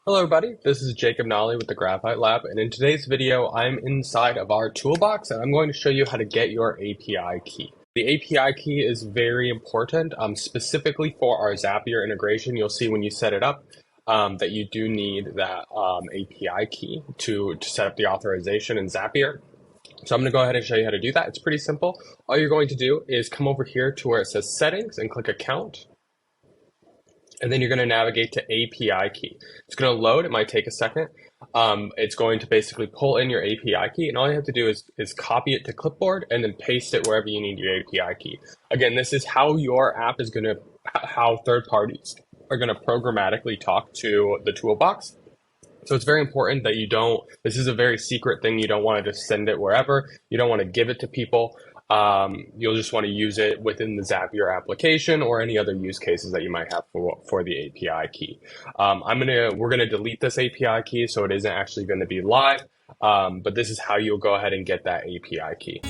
Hello everybody, this is Jacob Nolly with the Graphite Lab, and in today's video I'm inside of our toolbox and I'm going to show you how to get your API key. The API key is very important, specifically for our Zapier integration. You'll see when you set it up that you do need that API key to set up the authorization in Zapier. So I'm going to go ahead and show you how to do that. It's pretty simple. All you're going to do is come over here to where it says settings and click account. And then you're going to navigate to API key. It's going to load. It might take a second. It's going to basically pull in your API key, and all you have to do is copy it to clipboard and then paste it wherever you need your API key. Again, this is how your app is going to, how third parties are going to programmatically talk to the toolbox. So it's very important that you don't, this is a very secret thing. You don't want to just send it wherever. You don't want to give it to people. You'll just want to use it within the Zapier application or any other use cases that you might have for the API key. We're gonna delete this API key so it isn't actually going to be live, but this is how you'll go ahead and get that API key.